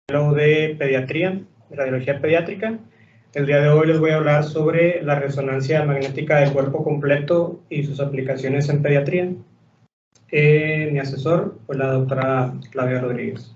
De pediatría, de radiología pediátrica. El día de hoy les voy a hablar sobre la resonancia magnética del cuerpo completo y sus aplicaciones en pediatría. Mi asesor fue la doctora Claudia Rodríguez.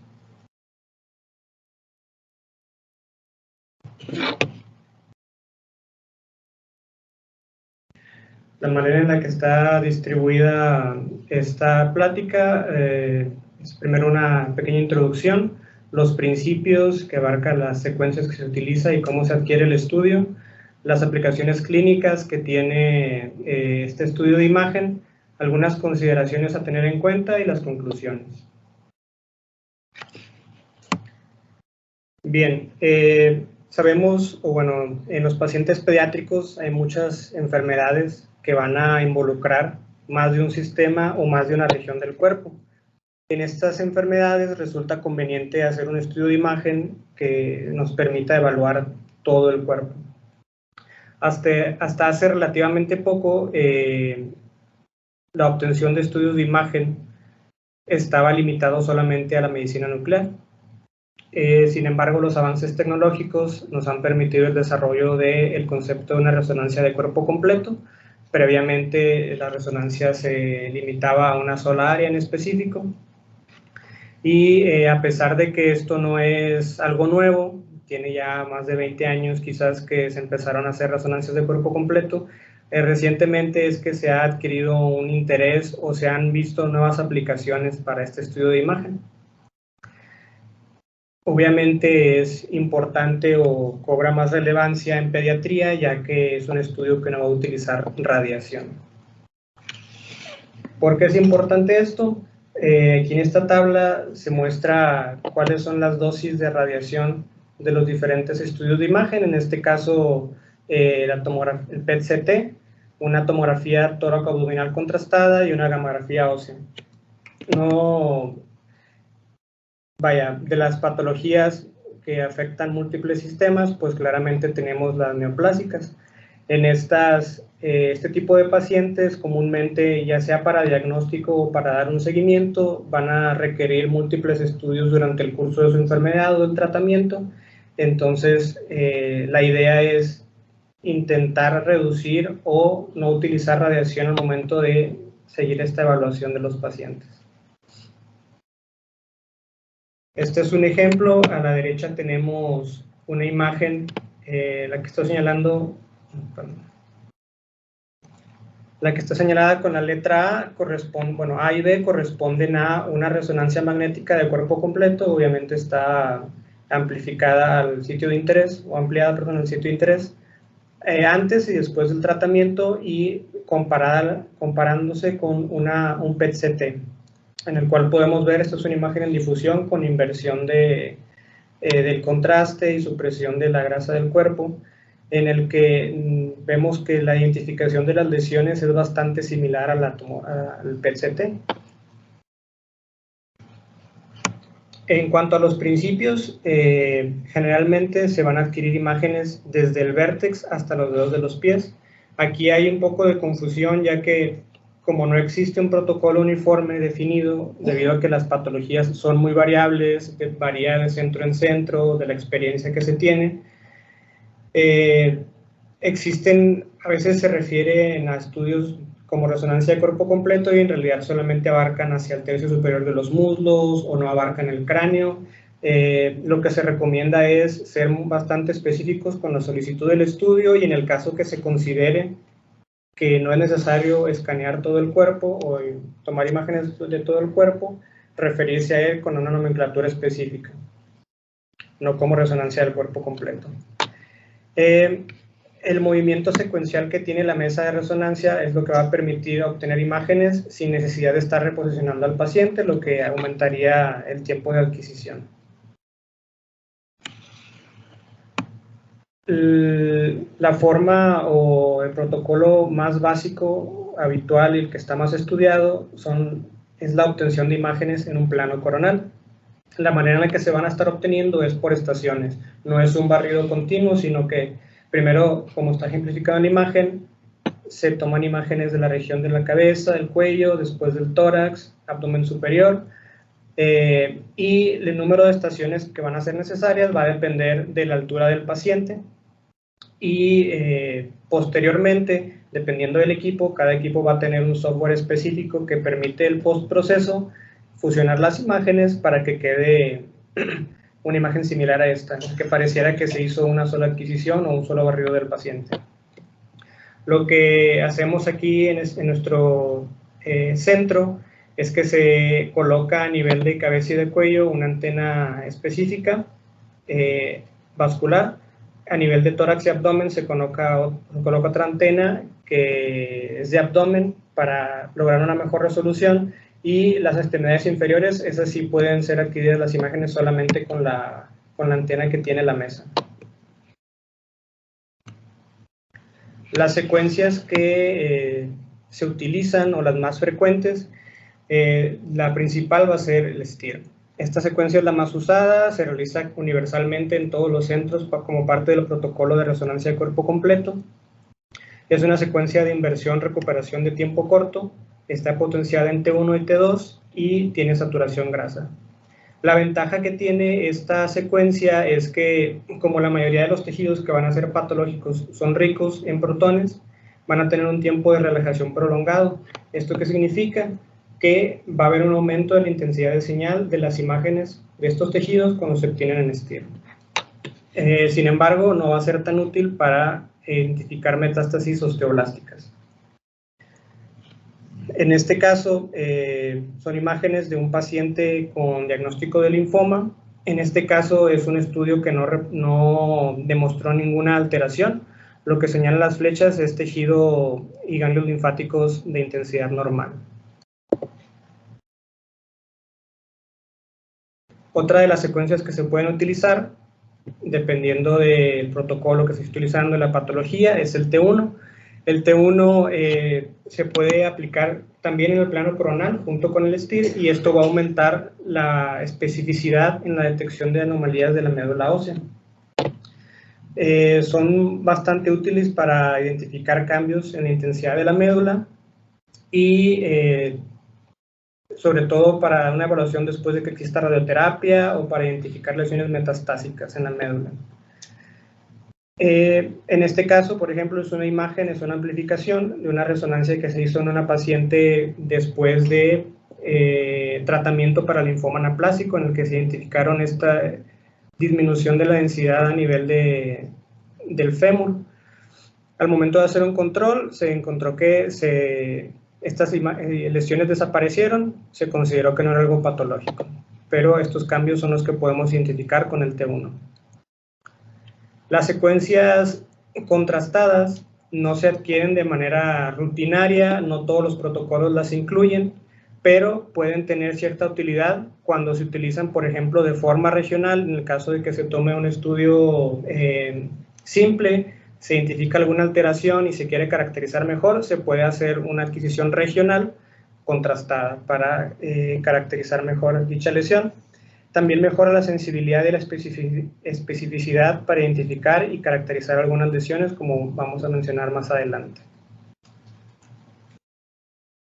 La manera en la que está distribuida esta plática es primero una pequeña introducción, los principios que abarcan las secuencias que se utiliza y cómo se adquiere el estudio, las aplicaciones clínicas que tiene este estudio de imagen, algunas consideraciones a tener en cuenta y las conclusiones. Bien, sabemos, o bueno, en los pacientes pediátricos hay muchas enfermedades que van a involucrar más de un sistema o más de una región del cuerpo. En estas enfermedades resulta conveniente hacer un estudio de imagen que nos permita evaluar todo el cuerpo. Hasta hace relativamente poco, la obtención de estudios de imagen estaba limitado solamente a la medicina nuclear. Sin embargo, los avances tecnológicos nos han permitido el desarrollo del concepto de una resonancia de cuerpo completo. Previamente, la resonancia se limitaba a una sola área en específico. Y a pesar de que esto no es algo nuevo, tiene ya más de 20 años quizás que se empezaron a hacer resonancias de cuerpo completo, recientemente es que se ha adquirido un interés o se han visto nuevas aplicaciones para este estudio de imagen. Obviamente es importante o cobra más relevancia en pediatría, ya que es un estudio que no va a utilizar radiación. ¿Por qué es importante esto? Aquí en esta tabla se muestra cuáles son las dosis de radiación de los diferentes estudios de imagen, en este caso el PET-CT, una tomografía tóraco-abdominal contrastada y una gamografía ósea. De las patologías que afectan múltiples sistemas, pues claramente tenemos las neoplásicas. En este tipo de pacientes, comúnmente, ya sea para diagnóstico o para dar un seguimiento, van a requerir múltiples estudios durante el curso de su enfermedad o del tratamiento. Entonces, la idea es intentar reducir o no utilizar radiación al momento de seguir esta evaluación de los pacientes. Este es un ejemplo. A la derecha tenemos una imagen, la que estoy señalando, la que está señalada con la letra A, A y B corresponden a una resonancia magnética de cuerpo completo. Obviamente está amplificada al sitio de interés, o ampliada, perdón, al sitio de interés, antes y después del tratamiento, y comparándose con un PET-CT, en el cual podemos ver, esta es una imagen en difusión con inversión del contraste y supresión de la grasa del cuerpo, en el que vemos que la identificación de las lesiones es bastante similar al PET-CT. En cuanto a los principios, generalmente se van a adquirir imágenes desde el vértex hasta los dedos de los pies. Aquí hay un poco de confusión, ya que como no existe un protocolo uniforme definido, debido a que las patologías son muy variables, varía de centro en centro, de la experiencia que se tiene, a veces se refieren a estudios como resonancia de cuerpo completo y en realidad solamente abarcan hacia el tercio superior de los muslos o no abarcan el cráneo. Lo que se recomienda es ser bastante específicos con la solicitud del estudio, y en el caso que se considere que no es necesario escanear todo el cuerpo o tomar imágenes de todo el cuerpo, referirse a él con una nomenclatura específica, no como resonancia del cuerpo completo. El movimiento secuencial que tiene la mesa de resonancia es lo que va a permitir obtener imágenes sin necesidad de estar reposicionando al paciente, lo que aumentaría el tiempo de adquisición. La forma o el protocolo más básico, habitual y el que está más estudiado es la obtención de imágenes en un plano coronal. La manera en la que se van a estar obteniendo es por estaciones, no es un barrido continuo, sino que primero, como está ejemplificado en la imagen, se toman imágenes de la región de la cabeza, del cuello, después del tórax, abdomen superior. Y el número de estaciones que van a ser necesarias va a depender de la altura del paciente y posteriormente, dependiendo del equipo, cada equipo va a tener un software específico que permite el postproceso fusionar las imágenes para que quede una imagen similar a esta, que pareciera que se hizo una sola adquisición o un solo barrido del paciente. Lo que hacemos aquí en nuestro centro es que se coloca a nivel de cabeza y de cuello una antena específica vascular. A nivel de tórax y abdomen se coloca otra antena que es de abdomen para lograr una mejor resolución, y las extremidades inferiores, esas sí pueden ser adquiridas las imágenes solamente con la antena que tiene la mesa. Las secuencias que se utilizan, o las más frecuentes, la principal va a ser el STIR. Esta secuencia es la más usada, se realiza universalmente en todos los centros como parte del protocolo de resonancia de cuerpo completo. Es una secuencia de inversión-recuperación de tiempo corto, está potenciada en T1 y T2 y tiene saturación grasa. La ventaja que tiene esta secuencia es que, como la mayoría de los tejidos que van a ser patológicos son ricos en protones, van a tener un tiempo de relajación prolongado. ¿Esto qué significa? Que va a haber un aumento de la intensidad de señal de las imágenes de estos tejidos cuando se obtienen en STIR. Sin embargo, no va a ser tan útil para identificar metástasis osteoblásticas. En este caso, son imágenes de un paciente con diagnóstico de linfoma. En este caso es un estudio que no demostró ninguna alteración. Lo que señalan las flechas es tejido y ganglios linfáticos de intensidad normal. Otra de las secuencias que se pueden utilizar, dependiendo del protocolo que se esté utilizando en la patología, es el T1. El T1 se puede aplicar también en el plano coronal junto con el STIR, y esto va a aumentar la especificidad en la detección de anomalías de la médula ósea. Son bastante útiles para identificar cambios en la intensidad de la médula y sobre todo para una evaluación después de que exista radioterapia o para identificar lesiones metastásicas en la médula. En este caso, por ejemplo, es una imagen, es una amplificación de una resonancia que se hizo en una paciente después de tratamiento para linfoma anaplásico, en el que se identificaron esta disminución de la densidad a nivel del fémur. Al momento de hacer un control, se encontró que estas lesiones desaparecieron, se consideró que no era algo patológico, pero estos cambios son los que podemos identificar con el T1. Las secuencias contrastadas no se adquieren de manera rutinaria, no todos los protocolos las incluyen, pero pueden tener cierta utilidad cuando se utilizan, por ejemplo, de forma regional. En el caso de que se tome un estudio simple, se identifica alguna alteración y se quiere caracterizar mejor, se puede hacer una adquisición regional contrastada para caracterizar mejor dicha lesión. También mejora la sensibilidad y la especificidad para identificar y caracterizar algunas lesiones, como vamos a mencionar más adelante.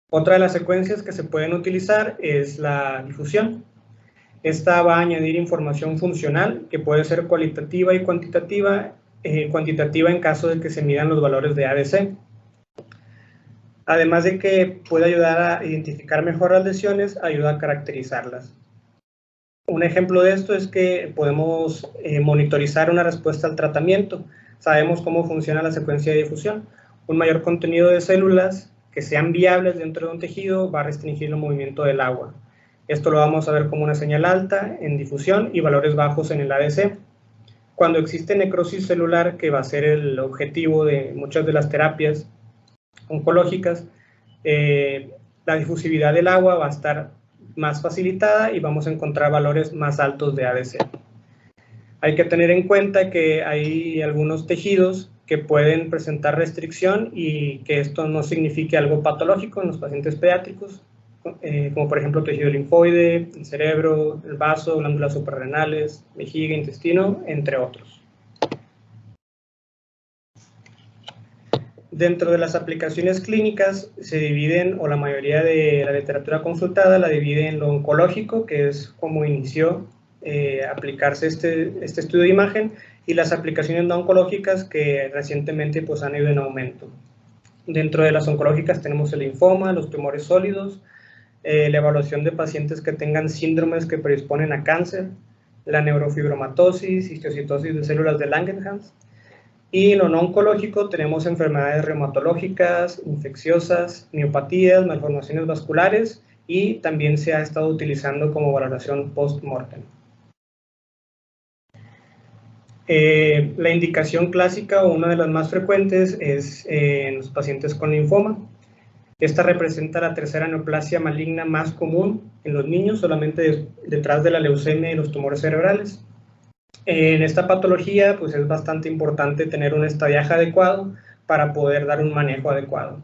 Otra de las secuencias que se pueden utilizar es la difusión. Esta va a añadir información funcional que puede ser cualitativa y cuantitativa en caso de que se midan los valores de ADC. Además de que puede ayudar a identificar mejor las lesiones, ayuda a caracterizarlas. Un ejemplo de esto es que podemos monitorizar una respuesta al tratamiento. Sabemos cómo funciona la secuencia de difusión. Un mayor contenido de células que sean viables dentro de un tejido va a restringir el movimiento del agua. Esto lo vamos a ver como una señal alta en difusión y valores bajos en el ADC. Cuando existe necrosis celular, que va a ser el objetivo de muchas de las terapias oncológicas, la difusividad del agua va a estar más facilitada y vamos a encontrar valores más altos de ADC. Hay que tener en cuenta que hay algunos tejidos que pueden presentar restricción y que esto no signifique algo patológico en los pacientes pediátricos, como por ejemplo tejido linfoide, el cerebro, el vaso, glándulas suprarrenales, vejiga, intestino, entre otros. Dentro de las aplicaciones clínicas se dividen, o la mayoría de la literatura consultada la divide en lo oncológico, que es como inició aplicarse este estudio de imagen, y las aplicaciones no oncológicas que recientemente pues, han ido en aumento. Dentro de las oncológicas tenemos el linfoma, los tumores sólidos, la evaluación de pacientes que tengan síndromes que predisponen a cáncer, la neurofibromatosis, histocitosis de células de Langerhans. Y en lo no oncológico tenemos enfermedades reumatológicas, infecciosas, miopatías, malformaciones vasculares, y también se ha estado utilizando como valoración post-mortem. La indicación clásica, o una de las más frecuentes, es en los pacientes con linfoma. Esta representa la tercera neoplasia maligna más común en los niños, solamente detrás de la leucemia y los tumores cerebrales. En esta patología, pues es bastante importante tener un estadiaje adecuado para poder dar un manejo adecuado.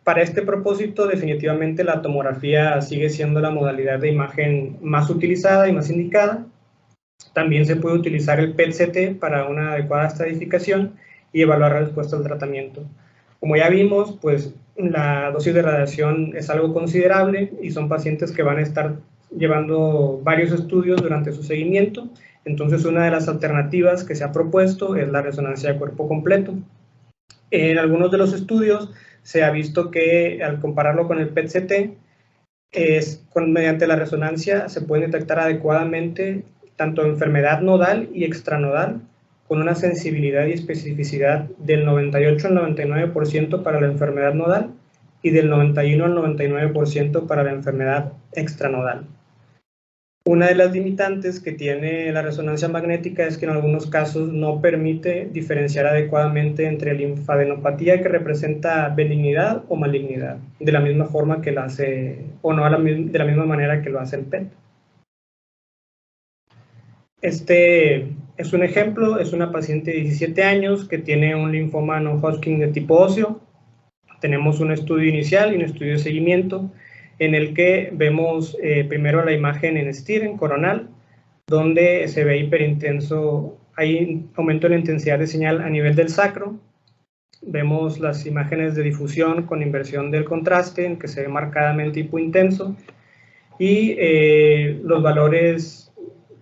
Para este propósito, definitivamente la tomografía sigue siendo la modalidad de imagen más utilizada y más indicada. También se puede utilizar el PET-CT para una adecuada estadificación y evaluar la respuesta al tratamiento. Como ya vimos, pues la dosis de radiación es algo considerable y son pacientes que van a estar llevando varios estudios durante su seguimiento. Entonces, una de las alternativas que se ha propuesto es la resonancia de cuerpo completo. En algunos de los estudios se ha visto que al compararlo con el PET-CT, mediante la resonancia se puede detectar adecuadamente tanto enfermedad nodal y extranodal, con una sensibilidad y especificidad del 98 al 99% para la enfermedad nodal y del 91 al 99% para la enfermedad extranodal. Una de las limitantes que tiene la resonancia magnética es que en algunos casos no permite diferenciar adecuadamente entre linfadenopatía que representa benignidad o malignidad, de la misma forma que lo hace, o no de la misma manera que lo hace el PET. Este es un ejemplo, es una paciente de 17 años que tiene un linfoma no-Hodgkin de tipo óseo. Tenemos un estudio inicial y un estudio de seguimiento en el que vemos primero la imagen en STIR, en coronal, donde se ve hiperintenso, hay aumento en la intensidad de señal a nivel del sacro. Vemos las imágenes de difusión con inversión del contraste, en que se ve marcadamente hipointenso, y los valores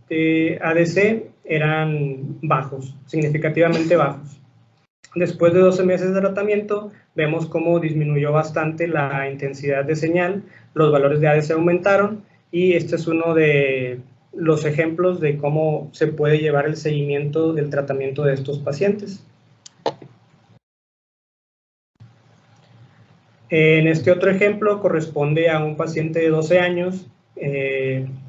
de ADC eran bajos, significativamente bajos. Después de 12 meses de tratamiento, vemos cómo disminuyó bastante la intensidad de señal, los valores de ADC aumentaron, y este es uno de los ejemplos de cómo se puede llevar el seguimiento del tratamiento de estos pacientes. En este otro ejemplo corresponde a un paciente de 12 años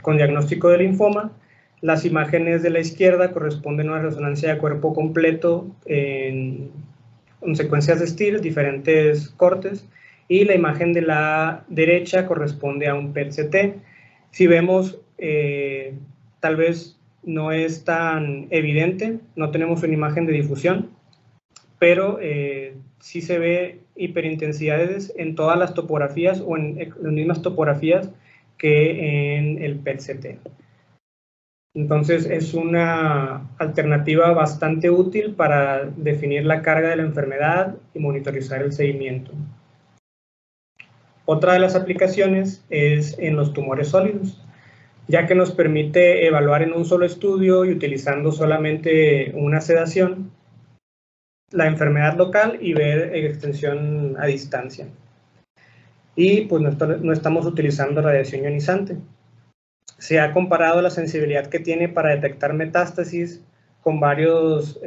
con diagnóstico de linfoma. Las imágenes de la izquierda corresponden a una resonancia de cuerpo completo en secuencias de STIR, diferentes cortes, y la imagen de la derecha corresponde a un PET-CT. Si vemos, tal vez no es tan evidente, no tenemos una imagen de difusión, pero sí se ve hiperintensidades en todas las topografías o en las mismas topografías que en el PET-CT. Entonces es una alternativa bastante útil para definir la carga de la enfermedad y monitorizar el seguimiento. Otra de las aplicaciones es en los tumores sólidos, ya que nos permite evaluar en un solo estudio y utilizando solamente una sedación la enfermedad local y ver extensión a distancia. Y pues no estamos utilizando radiación ionizante. Se ha comparado la sensibilidad que tiene para detectar metástasis con varios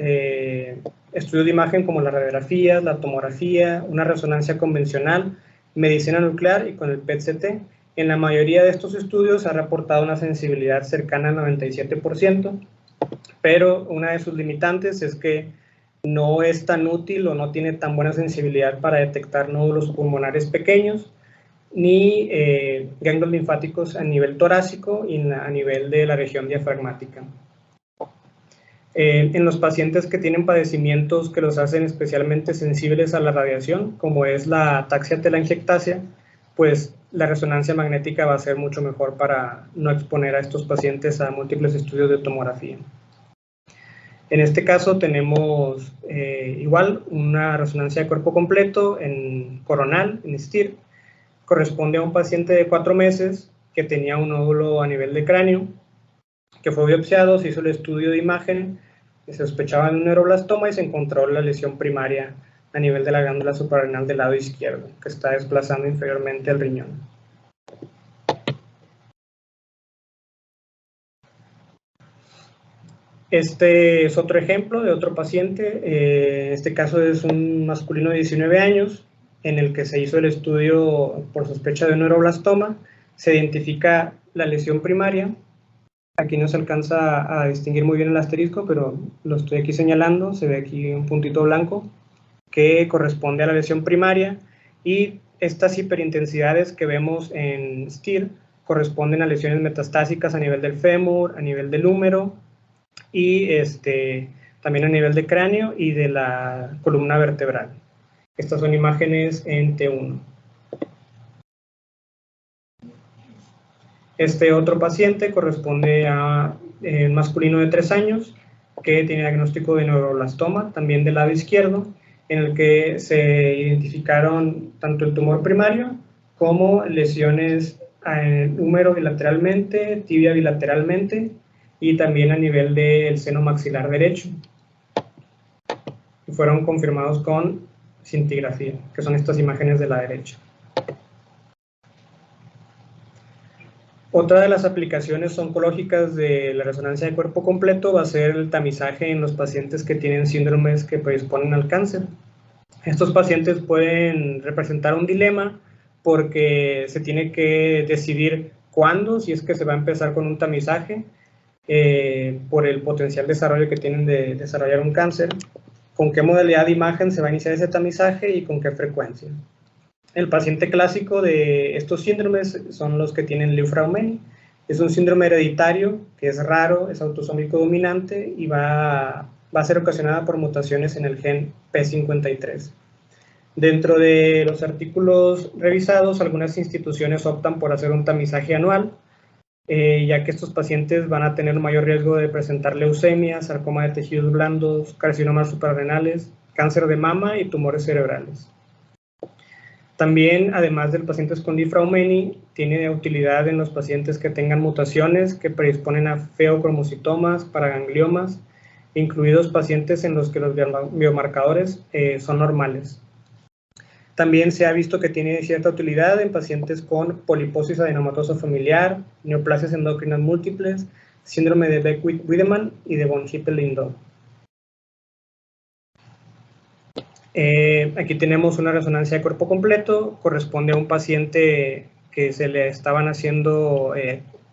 estudios de imagen como las radiografías, la tomografía, una resonancia convencional, medicina nuclear y con el PET-CT. En la mayoría de estos estudios se ha reportado una sensibilidad cercana al 97%, pero una de sus limitantes es que no es tan útil o no tiene tan buena sensibilidad para detectar nódulos pulmonares pequeños, ni ganglios linfáticos a nivel torácico y a nivel de la región diafragmática. En los pacientes que tienen padecimientos que los hacen especialmente sensibles a la radiación, como es la ataxia telangiectasia, pues la resonancia magnética va a ser mucho mejor para no exponer a estos pacientes a múltiples estudios de tomografía. En este caso tenemos igual una resonancia de cuerpo completo en coronal, en STIR. Corresponde a un paciente de 4 meses que tenía un nódulo a nivel de cráneo, que fue biopsiado, se hizo el estudio de imagen, se sospechaba de un neuroblastoma y se encontró la lesión primaria a nivel de la glándula suprarrenal del lado izquierdo, que está desplazando inferiormente al riñón. Este es otro ejemplo de otro paciente, en este caso es un masculino de 19 años, en el que se hizo el estudio por sospecha de un neuroblastoma, se identifica la lesión primaria, aquí no se alcanza a distinguir muy bien el asterisco, pero lo estoy aquí señalando, se ve aquí un puntito blanco, que corresponde a la lesión primaria, y estas hiperintensidades que vemos en STIR corresponden a lesiones metastásicas a nivel del fémur, a nivel del húmero, y también a nivel de cráneo y de la columna vertebral. Estas son imágenes en T1. Este otro paciente corresponde a un masculino de 3 años que tiene diagnóstico de neuroblastoma, también del lado izquierdo, en el que se identificaron tanto el tumor primario como lesiones en el húmero bilateralmente, tibia bilateralmente, y también a nivel del seno maxilar derecho. Y fueron confirmados con cintigrafía, que son estas imágenes de la derecha. Otra de las aplicaciones oncológicas de la resonancia de cuerpo completo va a ser el tamizaje en los pacientes que tienen síndromes que predisponen al cáncer. Estos pacientes pueden representar un dilema porque se tiene que decidir cuándo, si es que se va a empezar con un tamizaje, por el potencial desarrollo que tienen de desarrollar un cáncer, con qué modalidad de imagen se va a iniciar ese tamizaje y con qué frecuencia. El paciente clásico de estos síndromes son los que tienen Li-Fraumeni. Es un síndrome hereditario que es raro, es autosómico dominante y va a ser ocasionada por mutaciones en el gen P53. Dentro de los artículos revisados, algunas instituciones optan por hacer un tamizaje anual, ya que estos pacientes van a tener mayor riesgo de presentar leucemia, sarcoma de tejidos blandos, carcinomas suprarrenales, cáncer de mama y tumores cerebrales. También, además del pacientes con Li-Fraumeni, tiene utilidad en los pacientes que tengan mutaciones que predisponen a feocromocitomas, paragangliomas, incluidos pacientes en los que los biomarcadores son normales. También se ha visto que tiene cierta utilidad en pacientes con poliposis adenomatosa familiar, neoplasias endocrinas múltiples, síndrome de Beckwith-Wiedemann y de von Hippel-Lindau. Aquí tenemos una resonancia de cuerpo completo, corresponde a un paciente que se le estaban haciendo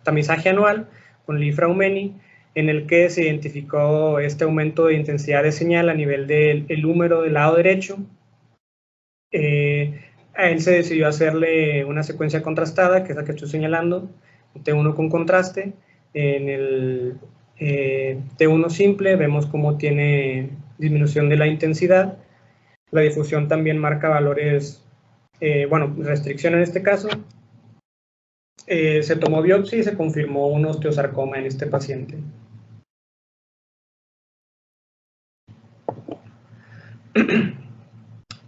tamizaje anual con Li-Fraumeni, en el que se identificó este aumento de intensidad de señal a nivel del húmero del lado derecho. A él se decidió hacerle una secuencia contrastada, que es la que estoy señalando, T1 con contraste. En el T1 simple vemos cómo tiene disminución de la intensidad. La difusión también marca valores, restricción en este caso. Se tomó biopsia y se confirmó un osteosarcoma en este paciente.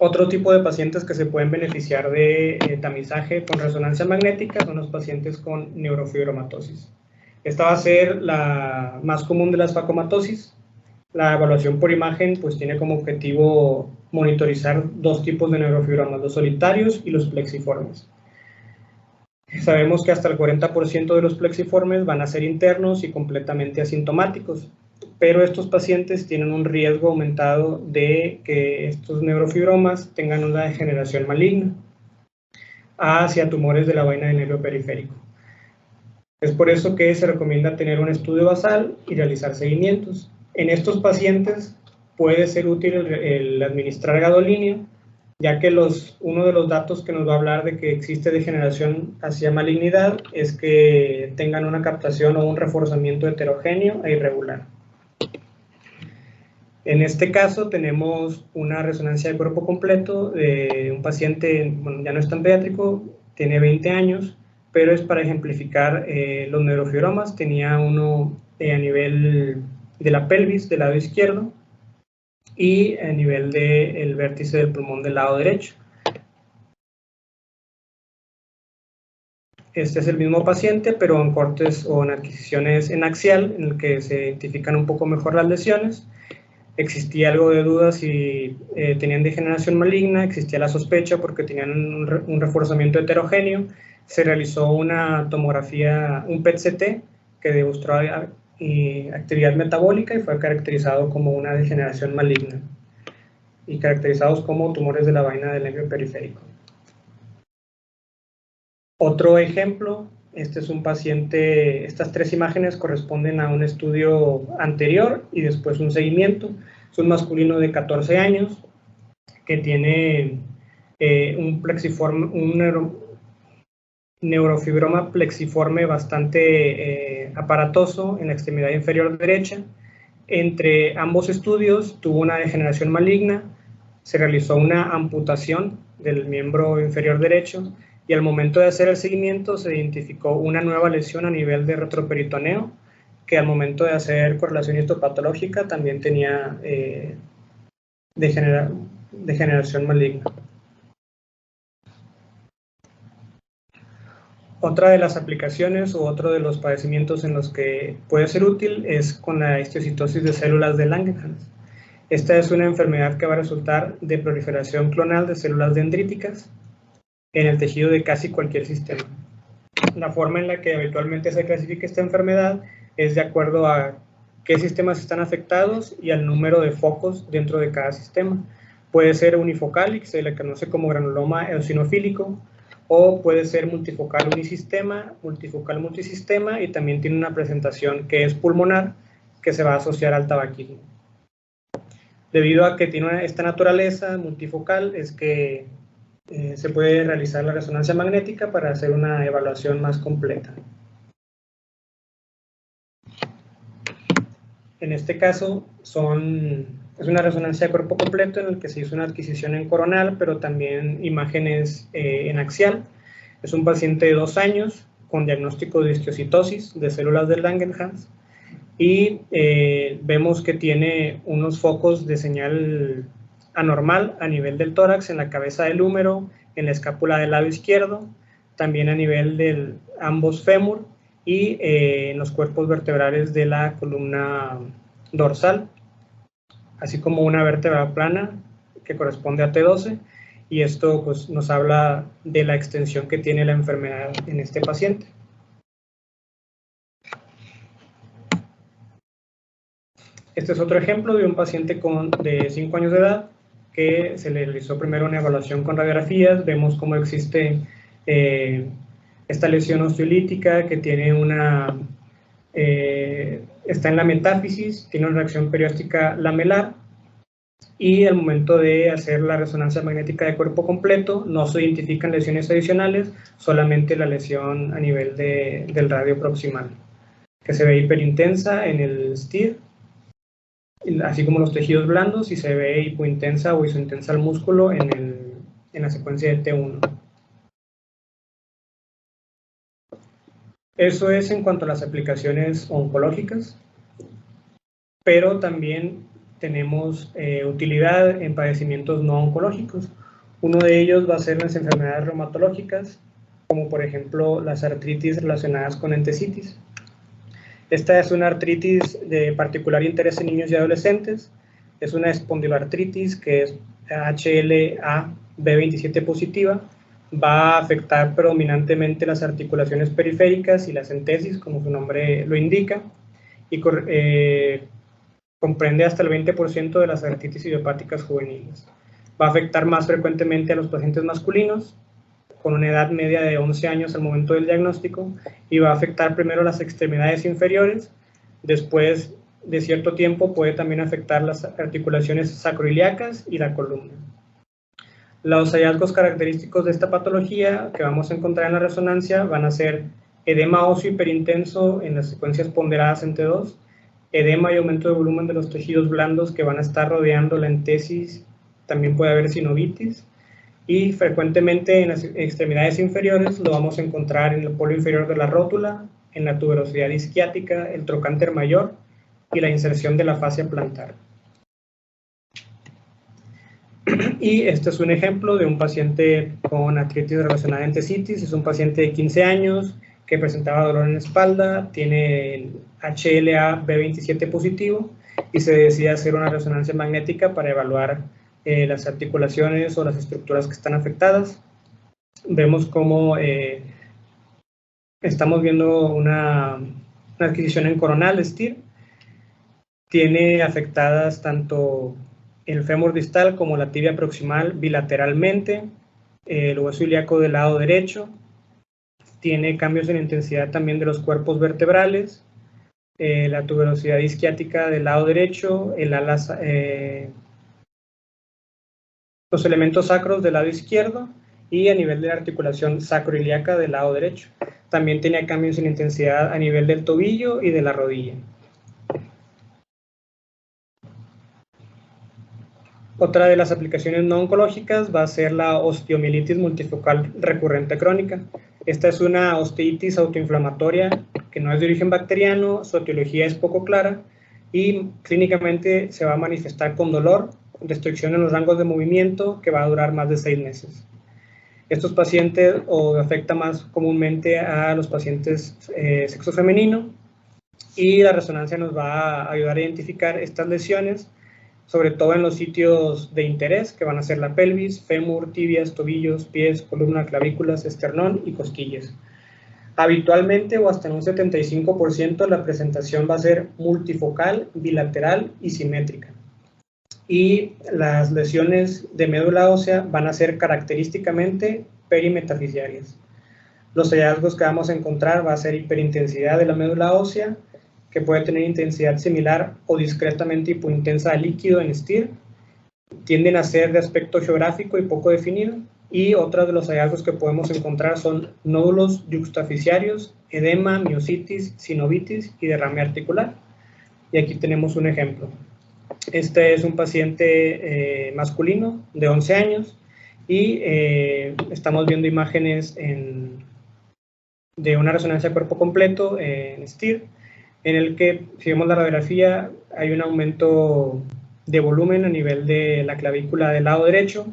Otro tipo de pacientes que se pueden beneficiar de tamizaje con resonancia magnética son los pacientes con neurofibromatosis. Esta va a ser la más común de las facomatosis. La evaluación por imagen pues tiene como objetivo monitorizar dos tipos de neurofibromas, los solitarios y los plexiformes. Sabemos que hasta el 40% de los plexiformes van a ser internos y completamente asintomáticos, pero estos pacientes tienen un riesgo aumentado de que estos neurofibromas tengan una degeneración maligna hacia tumores de la vaina del nervio periférico. Es por eso que se recomienda tener un estudio basal y realizar seguimientos. En estos pacientes puede ser útil el administrar gadolíneo, ya que uno de los datos que nos va a hablar de que existe degeneración hacia malignidad es que tengan una captación o un reforzamiento heterogéneo e irregular. En este caso tenemos una resonancia de cuerpo completo de un paciente, bueno, ya no es tan pediátrico, tiene 20 años, pero es para ejemplificar los neurofibromas. Tenía uno a nivel de la pelvis del lado izquierdo y a nivel del vértice del pulmón del lado derecho. Este es el mismo paciente, pero en cortes o en adquisiciones en axial, en el que se identifican un poco mejor las lesiones. Existía algo de duda si tenían degeneración maligna, existía la sospecha porque tenían un reforzamiento heterogéneo. Se realizó una tomografía, un PET-CT, que demostró actividad metabólica y fue caracterizado como una degeneración maligna y caracterizados como tumores de la vaina del nervio periférico. Otro ejemplo, este es un paciente, estas tres imágenes corresponden a un estudio anterior y después un seguimiento. Es un masculino de 14 años que tiene un neurofibroma plexiforme bastante aparatoso en la extremidad inferior derecha. Entre ambos estudios tuvo una degeneración maligna, se realizó una amputación del miembro inferior derecho y al momento de hacer el seguimiento se identificó una nueva lesión a nivel de retroperitoneo, que al momento de hacer correlación histopatológica también tenía degeneración maligna. Otra de las aplicaciones o otro de los padecimientos en los que puede ser útil es con la histiocytosis de células de Langerhans. Esta es una enfermedad que va a resultar de proliferación clonal de células dendríticas en el tejido de casi cualquier sistema. La forma en la que habitualmente se clasifica esta enfermedad es de acuerdo a qué sistemas están afectados y al número de focos dentro de cada sistema. Puede ser unifocal y se le conoce como granuloma eosinofílico, o puede ser multifocal unisistema, multifocal multisistema, y también tiene una presentación que es pulmonar, que se va a asociar al tabaquismo. Debido a que tiene esta naturaleza multifocal, es que se puede realizar la resonancia magnética para hacer una evaluación más completa. En este caso es una resonancia de cuerpo completo en el que se hizo una adquisición en coronal, pero también imágenes en axial. Es un paciente de 2 años con diagnóstico de histiocytosis de células de Langerhans y vemos que tiene unos focos de señal anormal a nivel del tórax, en la cabeza del húmero, en la escápula del lado izquierdo, también a nivel de ambos fémur y en los cuerpos vertebrales de la columna dorsal, así como una vértebra plana que corresponde a T12, y esto pues, nos habla de la extensión que tiene la enfermedad en este paciente. Este es otro ejemplo de un paciente de 5 años de edad que se le realizó primero una evaluación con radiografías. Vemos cómo existe esta lesión osteolítica que tiene está en la metáfisis, tiene una reacción perióstica lamelar, y al momento de hacer la resonancia magnética de cuerpo completo no se identifican lesiones adicionales, solamente la lesión a nivel del radio proximal, que se ve hiperintensa en el STIR, así como los tejidos blandos, y se ve hipointensa o isointensa el músculo en la secuencia de T1. Eso es en cuanto a las aplicaciones oncológicas, pero también tenemos utilidad en padecimientos no oncológicos. Uno de ellos va a ser las enfermedades reumatológicas, como por ejemplo las artritis relacionadas con entesitis. Esta es una artritis de particular interés en niños y adolescentes. Es una espondiloartritis que es HLA-B27 positiva. Va a afectar predominantemente las articulaciones periféricas y las entesis, como su nombre lo indica, y comprende hasta el 20% de las artritis idiopáticas juveniles. Va a afectar más frecuentemente a los pacientes masculinos, con una edad media de 11 años al momento del diagnóstico, y va a afectar primero las extremidades inferiores, después de cierto tiempo puede también afectar las articulaciones sacroiliacas y la columna. Los hallazgos característicos de esta patología que vamos a encontrar en la resonancia van a ser edema óseo hiperintenso en las secuencias ponderadas en T2, edema y aumento de volumen de los tejidos blandos que van a estar rodeando la entesis, también puede haber sinovitis, y frecuentemente en las extremidades inferiores lo vamos a encontrar en el polo inferior de la rótula, en la tuberosidad isquiática, el trocánter mayor y la inserción de la fascia plantar. Y este es un ejemplo de un paciente con artritis relacionada a entesitis. Es un paciente de 15 años que presentaba dolor en la espalda, tiene el HLA-B27 positivo y se decide hacer una resonancia magnética para evaluar las articulaciones o las estructuras que están afectadas. Vemos cómo estamos viendo una adquisición en coronal de STIR. Tiene afectadas tanto el fémur distal como la tibia proximal bilateralmente, el hueso ilíaco del lado derecho. Tiene cambios en intensidad también de los cuerpos vertebrales, la tuberosidad isquiática del lado derecho, los elementos sacros del lado izquierdo y a nivel de la articulación sacroiliaca del lado derecho. También tenía cambios en intensidad a nivel del tobillo y de la rodilla. Otra de las aplicaciones no oncológicas va a ser la osteomielitis multifocal recurrente crónica. Esta es una osteitis autoinflamatoria que no es de origen bacteriano, su etiología es poco clara y clínicamente se va a manifestar con dolor, restricción en los rangos de movimiento que va a durar más de 6 meses. Estos pacientes afecta más comúnmente a los pacientes sexo femenino y la resonancia nos va a ayudar a identificar estas lesiones, sobre todo en los sitios de interés, que van a ser la pelvis, fémur, tibias, tobillos, pies, columna, clavículas, esternón y cosquillas. Habitualmente o hasta en un 75% la presentación va a ser multifocal, bilateral y simétrica. Y las lesiones de médula ósea van a ser característicamente perimetafisiarias. Los hallazgos que vamos a encontrar va a ser hiperintensidad de la médula ósea, que puede tener intensidad similar o discretamente hipointensa a líquido en STIR, tienden a ser de aspecto geográfico y poco definido, y otros de los hallazgos que podemos encontrar son nódulos yuxtafisiarios, edema, miositis, sinovitis y derrame articular. Y aquí tenemos un ejemplo. Este es un paciente masculino de 11 años y estamos viendo imágenes de una resonancia cuerpo completo en STIR, en el que, si vemos la radiografía, hay un aumento de volumen a nivel de la clavícula del lado derecho.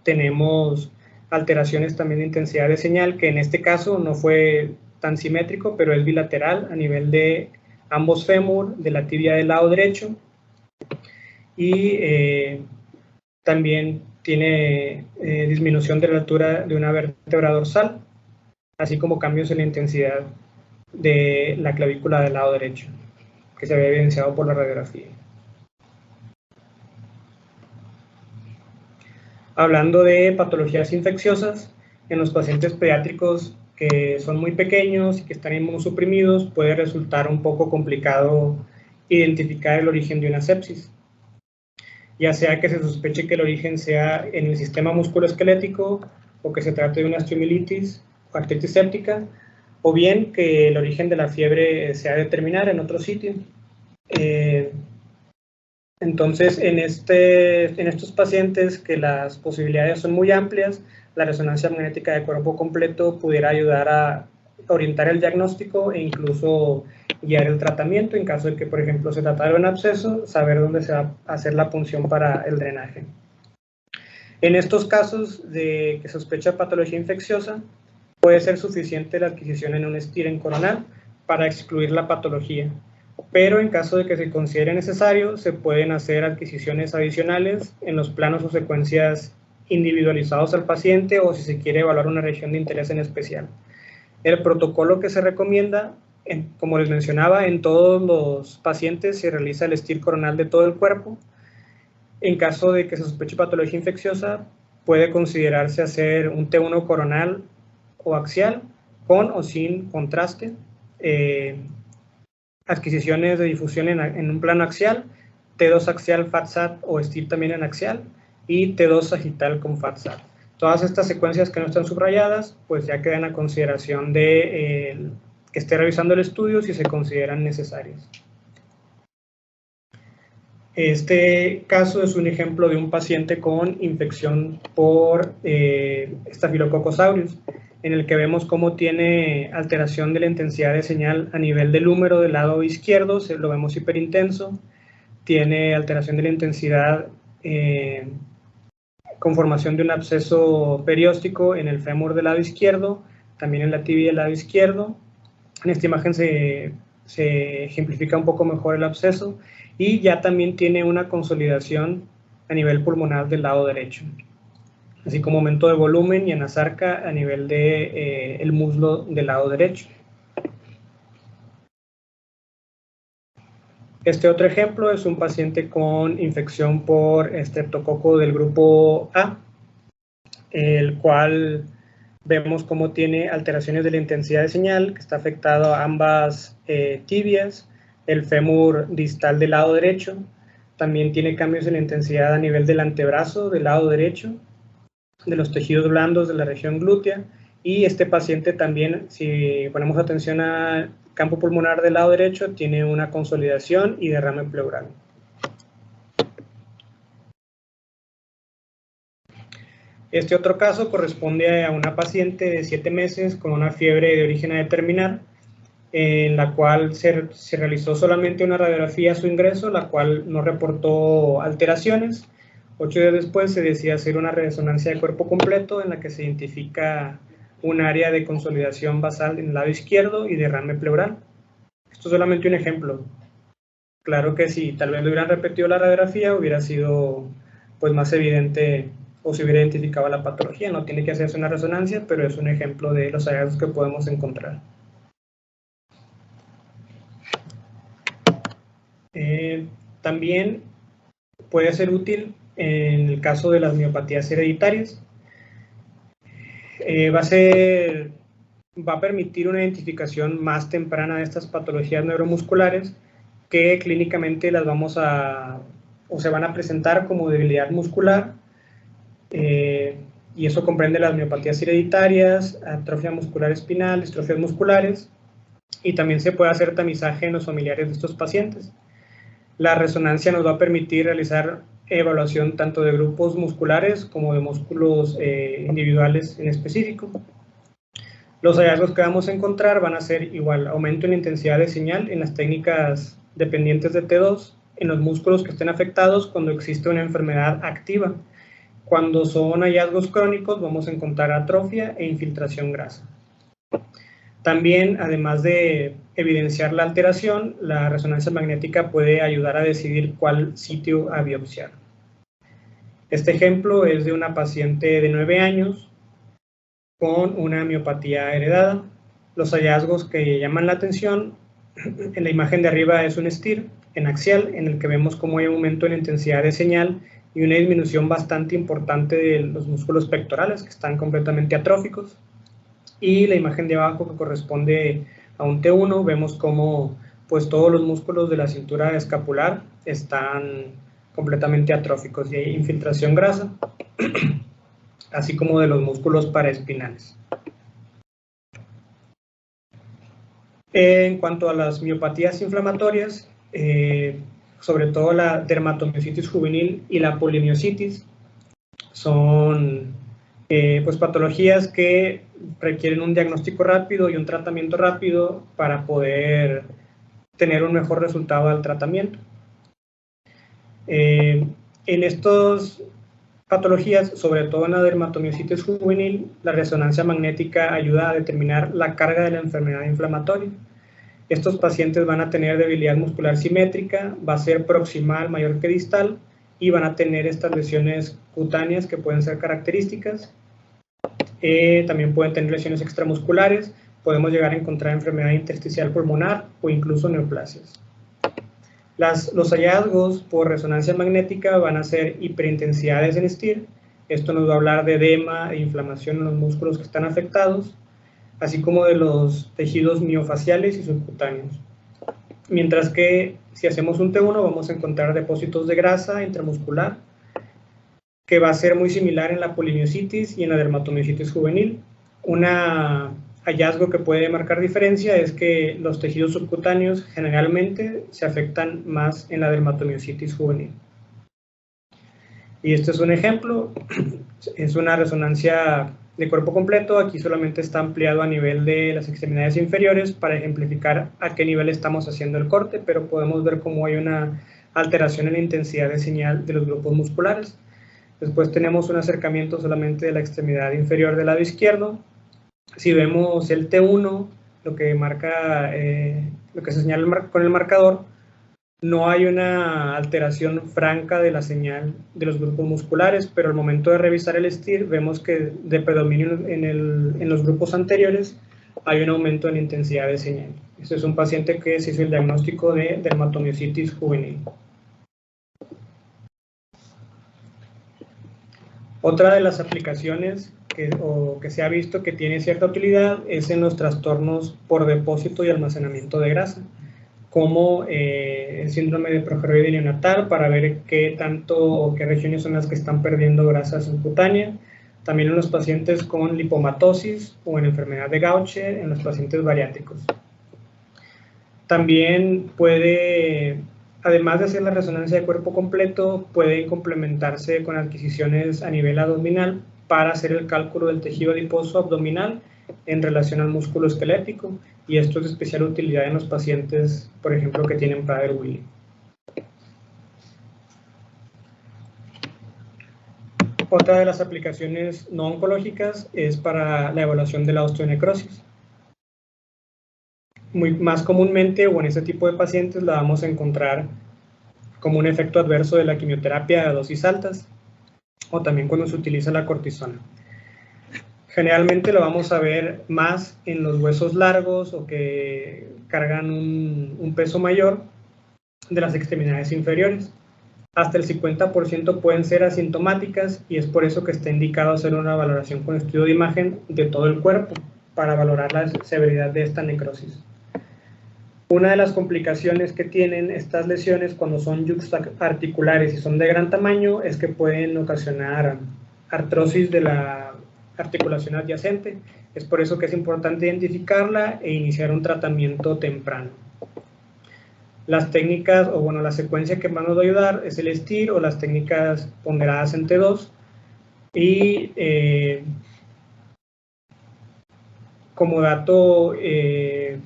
Tenemos alteraciones también de intensidad de señal, que en este caso no fue tan simétrico, pero es bilateral a nivel de ambos fémur, de la tibia del lado derecho. Y también tiene disminución de la altura de una vértebra dorsal, así como cambios en la intensidad de la clavícula del lado derecho, que se había evidenciado por la radiografía. Hablando de patologías infecciosas, en los pacientes pediátricos que son muy pequeños y que están inmunosuprimidos, puede resultar un poco complicado identificar el origen de una sepsis, ya sea que se sospeche que el origen sea en el sistema musculoesquelético o que se trate de una osteomielitis o artritis séptica, o bien que el origen de la fiebre se ha de determinar en otro sitio. Entonces, en estos pacientes que las posibilidades son muy amplias, la resonancia magnética de cuerpo completo pudiera ayudar a orientar el diagnóstico e incluso guiar el tratamiento en caso de que, por ejemplo, se tratara de un absceso, saber dónde se va a hacer la punción para el drenaje. En estos casos de que sospecha patología infecciosa, puede ser suficiente la adquisición en un STIR en coronal para excluir la patología, pero en caso de que se considere necesario, se pueden hacer adquisiciones adicionales en los planos o secuencias individualizados al paciente o si se quiere evaluar una región de interés en especial. El protocolo que se recomienda, como les mencionaba, en todos los pacientes se realiza el STIR coronal de todo el cuerpo. En caso de que se sospeche patología infecciosa, puede considerarse hacer un T1 coronal o axial, con o sin contraste, adquisiciones de difusión en un plano axial, T2 axial FATSAT o STIR también en axial, y T2 sagital con FATSAT. Todas estas secuencias que no están subrayadas, pues ya quedan a consideración de que esté revisando el estudio si se consideran necesarias. Este caso es un ejemplo de un paciente con infección por Staphylococcus aureus. en el que vemos cómo tiene alteración de la intensidad de señal a nivel del húmero del lado izquierdo, lo vemos hiperintenso, tiene alteración de la intensidad con formación de un absceso perióstico en el fémur del lado izquierdo, también en la tibia del lado izquierdo. En esta imagen se ejemplifica un poco mejor el absceso y ya también tiene una consolidación a nivel pulmonar del lado derecho, así como aumento de volumen y anasarca a nivel de el muslo del lado derecho. Este otro ejemplo es un paciente con infección por estreptococo del grupo A, el cual vemos cómo tiene alteraciones de la intensidad de señal, que está afectado a ambas tibias, el fémur distal del lado derecho, también tiene cambios en la intensidad a nivel del antebrazo del lado derecho, de los tejidos blandos de la región glútea, y este paciente también, si ponemos atención al campo pulmonar del lado derecho, tiene una consolidación y derrame pleural. Este otro caso corresponde a una paciente de 7 meses con una fiebre de origen a determinar, en la cual se realizó solamente una radiografía a su ingreso, la cual no reportó alteraciones. 8 días después se decide hacer una resonancia de cuerpo completo en la que se identifica un área de consolidación basal en el lado izquierdo y derrame pleural. Esto es solamente un ejemplo. Claro que si tal vez le hubieran repetido la radiografía hubiera sido pues más evidente o se hubiera identificado la patología. No tiene que hacerse una resonancia, pero es un ejemplo de los hallazgos que podemos encontrar. También puede ser útil en el caso de las miopatías hereditarias. Va a permitir una identificación más temprana de estas patologías neuromusculares que clínicamente las vamos o se van a presentar como debilidad muscular, y eso comprende las miopatías hereditarias, atrofia muscular espinal, distrofias musculares, y también se puede hacer tamizaje en los familiares de estos pacientes. La resonancia nos va a permitir realizar evaluación tanto de grupos musculares como de músculos individuales en específico. Los hallazgos que vamos a encontrar van a ser igual, aumento en la intensidad de señal en las técnicas dependientes de T2, en los músculos que estén afectados cuando existe una enfermedad activa. Cuando son hallazgos crónicos vamos a encontrar atrofia e infiltración grasa. También, además de evidenciar la alteración, la resonancia magnética puede ayudar a decidir cuál sitio a biopsiar. Este ejemplo es de una paciente de 9 años con una miopatía heredada. Los hallazgos que llaman la atención, en la imagen de arriba es un STIR en axial, en el que vemos cómo hay un aumento en la intensidad de señal y una disminución bastante importante de los músculos pectorales, que están completamente atróficos. Y la imagen de abajo, que corresponde a un T1, vemos cómo pues, todos los músculos de la cintura escapular están completamente atróficos y hay infiltración grasa, así como de los músculos paraespinales. En cuanto a las miopatías inflamatorias, sobre todo la dermatomiositis juvenil y la polimiositis, son pues patologías que requieren un diagnóstico rápido y un tratamiento rápido para poder tener un mejor resultado al tratamiento. En estas patologías, sobre todo en la dermatomiositis juvenil, la resonancia magnética ayuda a determinar la carga de la enfermedad inflamatoria. Estos pacientes van a tener debilidad muscular simétrica, va a ser proximal mayor que distal y van a tener estas lesiones cutáneas que pueden ser características. También pueden tener lesiones extramusculares, podemos llegar a encontrar enfermedad intersticial pulmonar o incluso neoplasias. Los hallazgos por resonancia magnética van a ser hiperintensidades en STIR. Esto nos va a hablar de edema e inflamación en los músculos que están afectados, así como de los tejidos miofaciales y subcutáneos. Mientras que si hacemos un T1 vamos a encontrar depósitos de grasa intramuscular, que va a ser muy similar en la polimiositis y en la dermatomiositis juvenil. Un hallazgo que puede marcar diferencia es que los tejidos subcutáneos generalmente se afectan más en la dermatomiositis juvenil. Y este es un ejemplo, es una resonancia de cuerpo completo. Aquí solamente está ampliado a nivel de las extremidades inferiores para ejemplificar a qué nivel estamos haciendo el corte, pero podemos ver cómo hay una alteración en la intensidad de señal de los grupos musculares. Después tenemos un acercamiento solamente de la extremidad inferior del lado izquierdo. Si vemos el T1, lo que marca, lo que se señala con el marcador, no hay una alteración franca de la señal de los grupos musculares, pero al momento de revisar el STIR vemos que de predominio en los grupos anteriores hay un aumento en la intensidad de señal. Este es un paciente que se hizo el diagnóstico de dermatomiositis juvenil. Otra de las aplicaciones que se ha visto que tiene cierta utilidad es en los trastornos por depósito y almacenamiento de grasa, como el síndrome de progeroide neonatal, para ver qué regiones son las que están perdiendo grasa subcutánea. También en los pacientes con lipomatosis o en enfermedad de Gaucher, en los pacientes bariátricos. También puede, además de hacer la resonancia de cuerpo completo, pueden complementarse con adquisiciones a nivel abdominal para hacer el cálculo del tejido adiposo abdominal en relación al músculo esquelético, y esto es de especial utilidad en los pacientes, por ejemplo, que tienen Prader-Willi. Otra de las aplicaciones no oncológicas es para la evaluación de la osteonecrosis. Más comúnmente, o en este tipo de pacientes, la vamos a encontrar como un efecto adverso de la quimioterapia a dosis altas, o también cuando se utiliza la cortisona. Generalmente lo vamos a ver más en los huesos largos o que cargan un peso mayor de las extremidades inferiores. Hasta el 50% pueden ser asintomáticas, y es por eso que está indicado hacer una valoración con estudio de imagen de todo el cuerpo para valorar la severidad de esta necrosis. Una de las complicaciones que tienen estas lesiones cuando son yuxtaarticulares y son de gran tamaño es que pueden ocasionar artrosis de la articulación adyacente. Es por eso que es importante identificarla e iniciar un tratamiento temprano. Las técnicas, o bueno, la secuencia que más nos va a ayudar es el STIR o las técnicas ponderadas en T2. Y como dato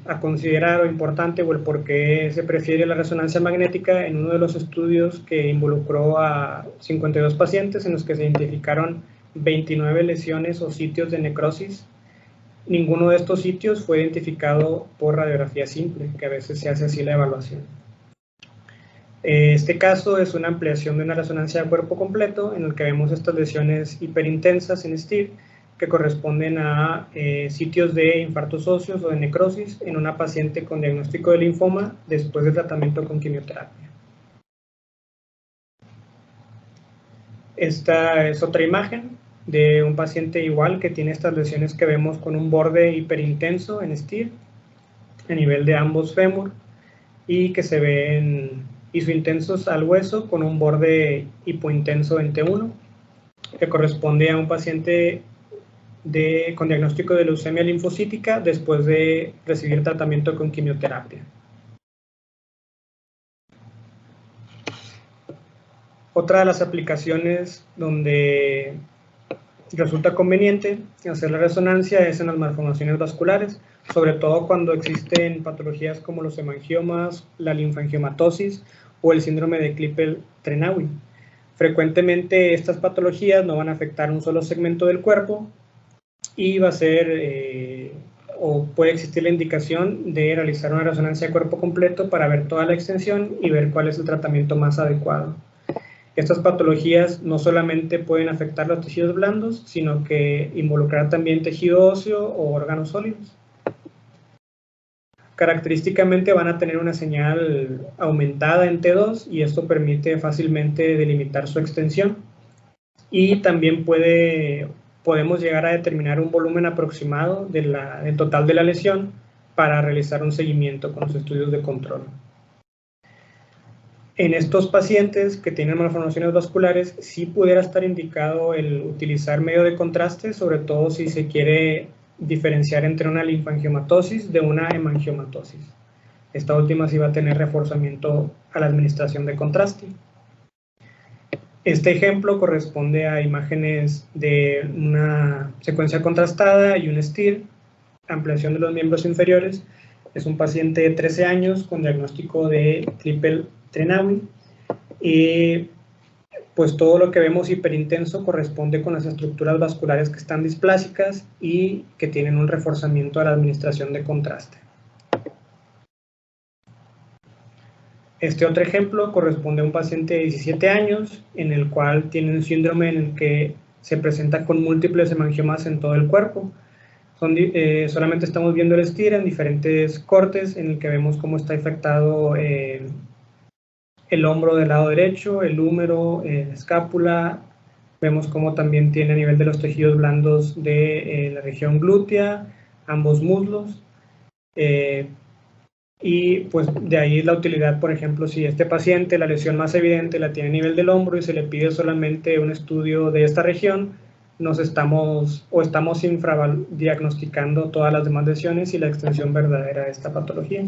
a considerar o importante, o el por qué se prefiere la resonancia magnética, en uno de los estudios que involucró a 52 pacientes en los que se identificaron 29 lesiones o sitios de necrosis, ninguno de estos sitios fue identificado por radiografía simple, que a veces se hace así la evaluación. Este caso es una ampliación de una resonancia de cuerpo completo en el que vemos estas lesiones hiperintensas en STIR que corresponden a sitios de infartos óseos o de necrosis en una paciente con diagnóstico de linfoma después del tratamiento con quimioterapia. Esta es otra imagen de un paciente igual que tiene estas lesiones que vemos con un borde hiperintenso en STIR a nivel de ambos fémur, y que se ven isointensos al hueso con un borde hipointenso en T1, que corresponde a un paciente con diagnóstico de leucemia linfocítica después de recibir tratamiento con quimioterapia. Otra de las aplicaciones donde resulta conveniente hacer la resonancia es en las malformaciones vasculares, sobre todo cuando existen patologías como los hemangiomas, la linfangiomatosis o el síndrome de Klippel-Trenaunay. Frecuentemente estas patologías no van a afectar un solo segmento del cuerpo, y va a ser o puede existir la indicación de realizar una resonancia de cuerpo completo para ver toda la extensión y ver cuál es el tratamiento más adecuado. Estas patologías no solamente pueden afectar los tejidos blandos, sino que involucrar también tejido óseo o órganos sólidos. Característicamente van a tener una señal aumentada en T2, y esto permite fácilmente delimitar su extensión, y también podemos llegar a determinar un volumen aproximado del total de la lesión para realizar un seguimiento con los estudios de control. En estos pacientes que tienen malformaciones vasculares, sí pudiera estar indicado el utilizar medio de contraste, sobre todo si se quiere diferenciar entre una linfangiomatosis de una hemangiomatosis. Esta última sí va a tener reforzamiento a la administración de contraste. Este ejemplo corresponde a imágenes de una secuencia contrastada y un STIR, ampliación de los miembros inferiores. Es un paciente de 13 años con diagnóstico de triple Trenawi. Y pues todo lo que vemos hiperintenso corresponde con las estructuras vasculares que están displásicas y que tienen un reforzamiento a la administración de contraste. Este otro ejemplo corresponde a un paciente de 17 años en el cual tiene un síndrome en el que se presenta con múltiples hemangiomas en todo el cuerpo. Solamente estamos viendo el STIR en diferentes cortes en el que vemos cómo está afectado el hombro del lado derecho, el húmero, la escápula. Vemos cómo también tiene a nivel de los tejidos blandos de la región glútea, ambos muslos. Y pues de ahí la utilidad, por ejemplo, si este paciente la lesión más evidente la tiene a nivel del hombro y se le pide solamente un estudio de esta región, estamos infradiagnosticando todas las demás lesiones y la extensión verdadera de esta patología.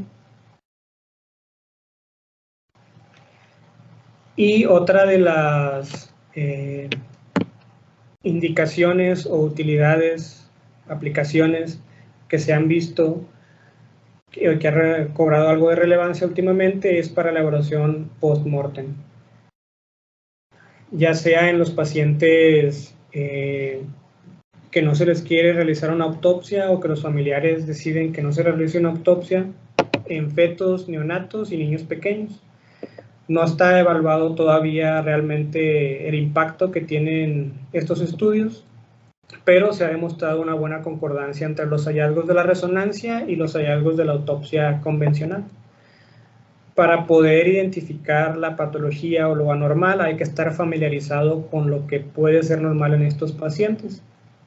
Y otra de las indicaciones o utilidades, aplicaciones que se han visto que ha cobrado algo de relevancia últimamente es para la evaluación post-mortem. Ya sea en los pacientes que no se les quiere realizar una autopsia o que los familiares deciden que no se realice una autopsia en fetos, neonatos y niños pequeños. No está evaluado todavía realmente el impacto que tienen estos estudios, pero se ha demostrado una buena concordancia entre los hallazgos de la resonancia y los hallazgos de la autopsia convencional. Para poder identificar la patología o lo anormal hay que estar familiarizado con lo que puede ser normal en estos pacientes,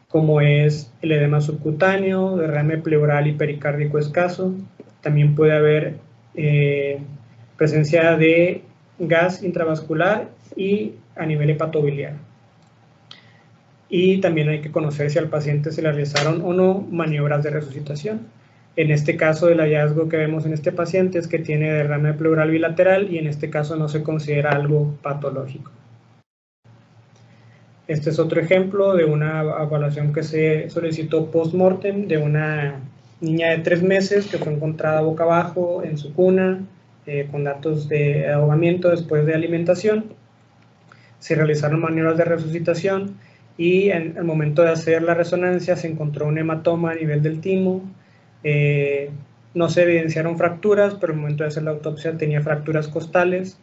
como es el edema subcutáneo, derrame pleural y pericárdico escaso. También puede haber presencia de gas intravascular y a nivel hepatobiliar. Y también hay que conocer si al paciente se le realizaron o no maniobras de resucitación. En este caso, el hallazgo que vemos en este paciente es que tiene derrame pleural bilateral y en este caso no se considera algo patológico. Este es otro ejemplo de una evaluación que se solicitó post-mortem de una niña de 3 meses que fue encontrada boca abajo en su cuna, con datos de ahogamiento después de alimentación. Se realizaron maniobras de resucitación y en el momento de hacer la resonancia se encontró un hematoma a nivel del timo. No se evidenciaron fracturas, pero en el momento de hacer la autopsia tenía fracturas costales,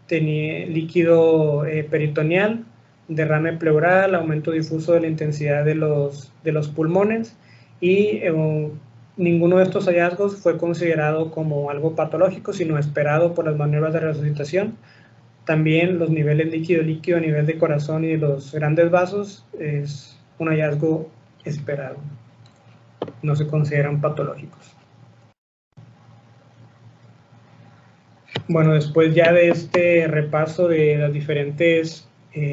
tenía líquido peritoneal, derrame pleural, aumento difuso de la intensidad de los pulmones y ninguno de estos hallazgos fue considerado como algo patológico, sino esperado por las maniobras de resucitación. También los niveles líquido a nivel de corazón y de los grandes vasos es un hallazgo esperado. No se consideran patológicos. Bueno, después ya de este repaso de las diferentes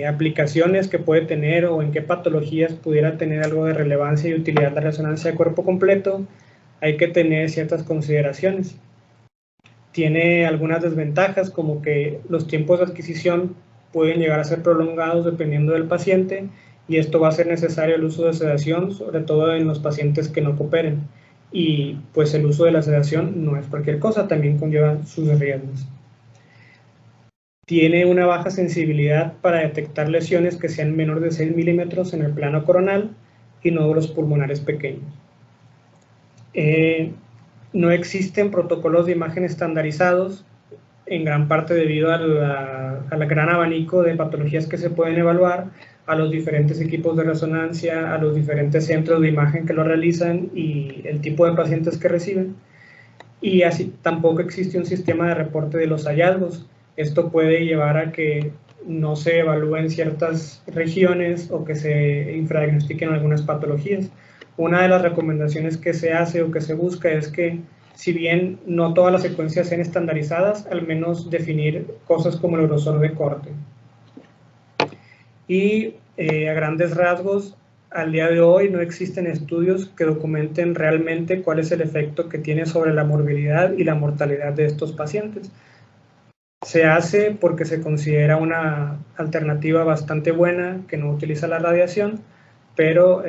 aplicaciones que puede tener o en qué patologías pudiera tener algo de relevancia y utilidad la resonancia de cuerpo completo, hay que tener ciertas consideraciones. Tiene algunas desventajas, como que los tiempos de adquisición pueden llegar a ser prolongados dependiendo del paciente y esto va a ser necesario el uso de sedación, sobre todo en los pacientes que no cooperen. Y pues el uso de la sedación no es cualquier cosa, también conlleva sus riesgos. Tiene una baja sensibilidad para detectar lesiones que sean menor de 6 milímetros en el plano coronal y nódulos pulmonares pequeños. No existen protocolos de imagen estandarizados, en gran parte debido al gran abanico de patologías que se pueden evaluar, a los diferentes equipos de resonancia, a los diferentes centros de imagen que lo realizan y el tipo de pacientes que reciben. Y así tampoco existe un sistema de reporte de los hallazgos. Esto puede llevar a que no se evalúen ciertas regiones o que se infradiagnostiquen algunas patologías. Una de las recomendaciones que se hace o que se busca es que, si bien no todas las secuencias sean estandarizadas, al menos definir cosas como el grosor de corte. Y a grandes rasgos, al día de hoy no existen estudios que documenten realmente cuál es el efecto que tiene sobre la morbilidad y la mortalidad de estos pacientes. Se hace porque se considera una alternativa bastante buena que no utiliza la radiación, pero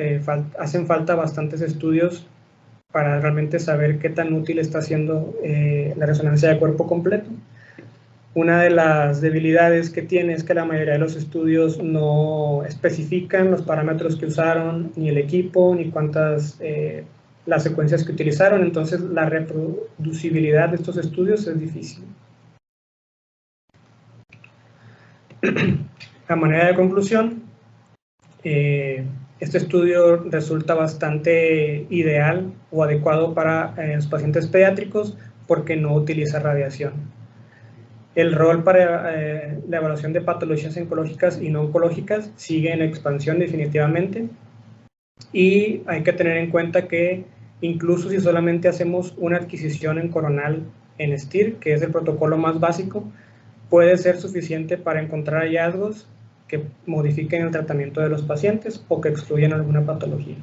hacen falta bastantes estudios para realmente saber qué tan útil está siendo la resonancia de cuerpo completo. Una de las debilidades que tiene es que la mayoría de los estudios no especifican los parámetros que usaron, ni el equipo, ni cuántas las secuencias que utilizaron, entonces la reproducibilidad de estos estudios es difícil. A manera de conclusión, este estudio resulta bastante ideal o adecuado para los pacientes pediátricos porque no utiliza radiación. El rol para la evaluación de patologías oncológicas y no oncológicas sigue en expansión definitivamente, y hay que tener en cuenta que incluso si solamente hacemos una adquisición en coronal en STIR, que es el protocolo más básico, puede ser suficiente para encontrar hallazgos que modifiquen el tratamiento de los pacientes o que excluyan alguna patología.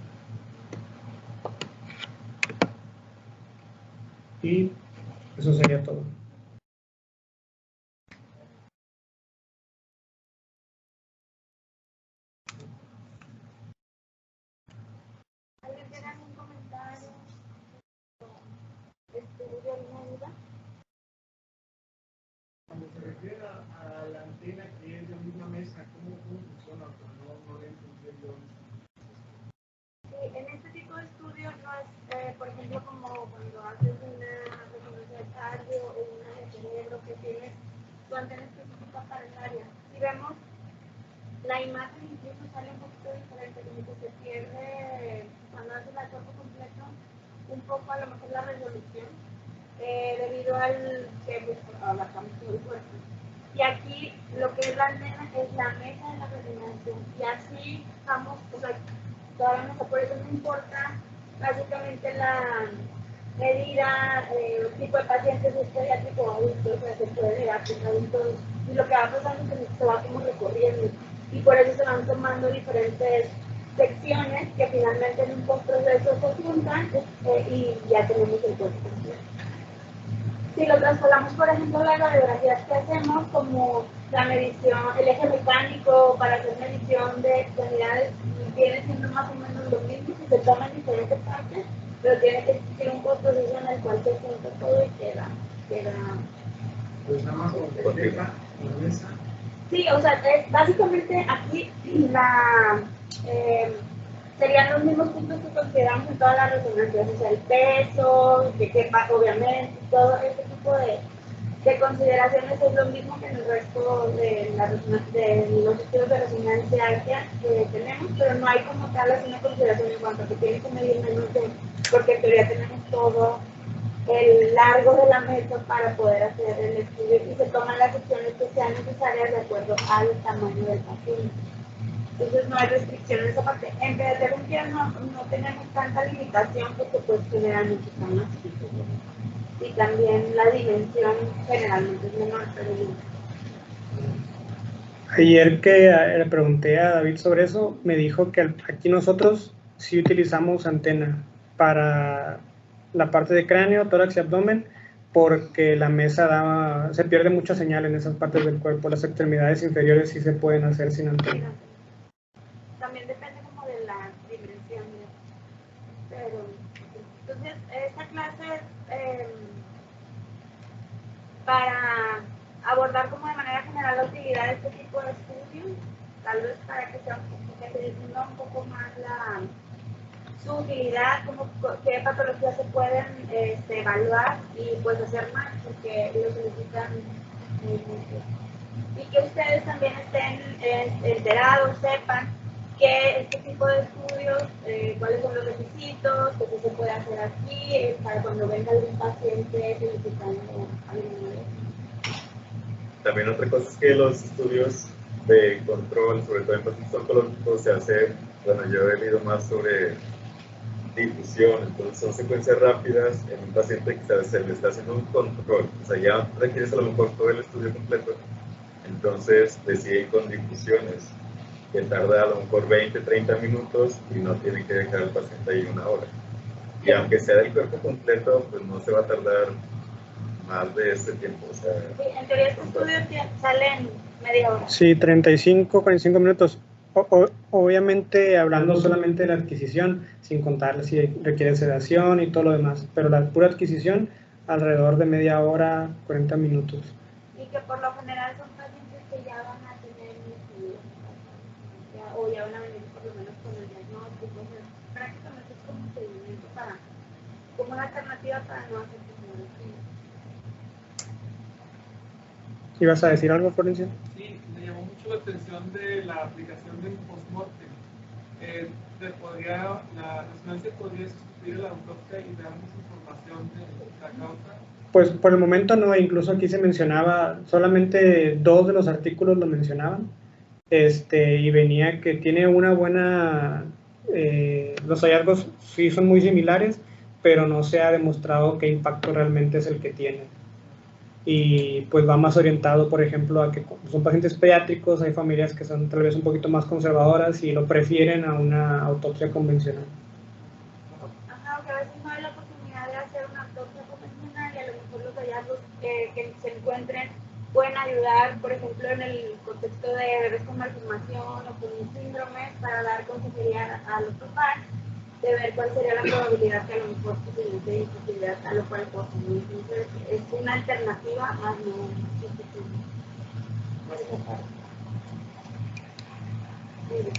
Y eso sería todo. ¿Alguien tiene algún comentario? ¿Estudio alguna duda? Cuando se refiere a la antena que es de la misma mesa, ¿cómo funciona? No le entendí yo. Sí, en este tipo de estudios no es, por ejemplo, como cuando haces una resonancia de cardio o una de cerebro que tienes tu antena específica para el área. Si vemos, la imagen incluso sale un poquito diferente, como que se pierde cuando haces el cuerpo completo, un poco a lo mejor la resolución, debido al que abarcamos todo el cuerpo. Y aquí lo que es la antena es la mesa de la resonancia. Y así vamos, o sea, todavía no, por eso no importa básicamente la medida, el tipo de pacientes, es pediátrico o adultos, o sea, se puede llegar a adultos. Y lo que va pasando es que se va como recorriendo. Y por eso se van tomando diferentes secciones que finalmente en un postproceso se juntan y ya tenemos el cuerpo completo. Si lo trasladamos, por ejemplo, las radiografías que hacemos, como la medición, el eje mecánico para hacer medición de unidades, viene siendo más o menos lo mismo si se toma en diferentes partes, pero tiene que existir un postproceso en el cual se junta todo y queda. Pues nada más como que la mesa. Sí, o sea, básicamente aquí serían los mismos puntos que consideramos en todas las resonancias, o sea, el peso, que quepa, obviamente, todo ese tipo de consideraciones es lo mismo que en el resto de los estudios de resonancia que tenemos, pero no hay como tal así una consideración en cuanto a que tiene que medir menos de, porque en teoría tenemos todo el largo de la mesa para poder hacer el estudio y se toman las opciones que sean necesarias de acuerdo al tamaño del paciente. Entonces no hay restricciones en esa parte. En pediatría no tenemos tanta limitación porque pues generalmente son más chicos, ¿no? Y también la dimensión generalmente es menor, pero no. Ayer que le pregunté a David sobre eso, me dijo que aquí nosotros sí utilizamos antena para la parte de cráneo, tórax y abdomen, porque la mesa se pierde mucha señal en esas partes del cuerpo. Las extremidades inferiores sí se pueden hacer sin antena. También depende como de la dimensión, ¿no? Pero entonces esta clase para abordar como de manera general la utilidad de este tipo de estudios, tal vez para que sea que se difunda un poco más su utilidad, como qué patologías se pueden evaluar y pues hacer más, porque lo solicitan y que ustedes también estén enterados, sepan que este tipo de estudios, cuáles son los requisitos, qué se puede hacer aquí, para cuando venga algún paciente solicitando alguna. También otra cosa es que los estudios de control, sobre todo en pacientes oncológicos, se hacen, bueno, yo he leído más sobre difusión, entonces son secuencias rápidas en un paciente que se le está haciendo un control, o sea, ya requieres a lo mejor todo el estudio completo, entonces decide con difusiones, que tarda a lo mejor 20, 30 minutos y no tiene que dejar al paciente ahí 1 hora. Y aunque sea del cuerpo completo, pues no se va a tardar más de este tiempo. O sea, Sí, en teoría este estudio sale en media hora. Sí, 35, 45 minutos. Obviamente hablando solamente de la adquisición, sin contar si requiere sedación y todo lo demás, pero la pura adquisición alrededor de media hora, 40 minutos. Y que por lo general son pacientes que ya van a tener un estudio, o ya van a venir por lo menos con el diagnóstico. O sea, prácticamente es como un seguimiento como una alternativa para no hacer tecnología. ¿Ibas a decir algo, Florencia? Sí, me llamó mucho la atención de la aplicación del postmortem. La resonancia podría sustituir a la autopsia y darnos información de la causa. Pues por el momento no, incluso aquí se mencionaba, solamente 2 de los artículos lo mencionaban, y venía que tiene una buena, los hallazgos sí son muy similares, pero no se ha demostrado qué impacto realmente es el que tiene. Y pues va más orientado, por ejemplo, a que son pacientes pediátricos, hay familias que son tal vez un poquito más conservadoras y lo prefieren a una autopsia convencional. Ajá, que a veces no hay la oportunidad de hacer una autopsia convencional y a lo mejor los hallazgos que se encuentren pueden ayudar, por ejemplo, en el contexto de bebés con malformación o con un síndrome, para dar consejería a los papás, de ver cuál sería la probabilidad que a lo mejor se inicie infertilidad tal o cual cosa. Entonces, es una alternativa más no sustituir.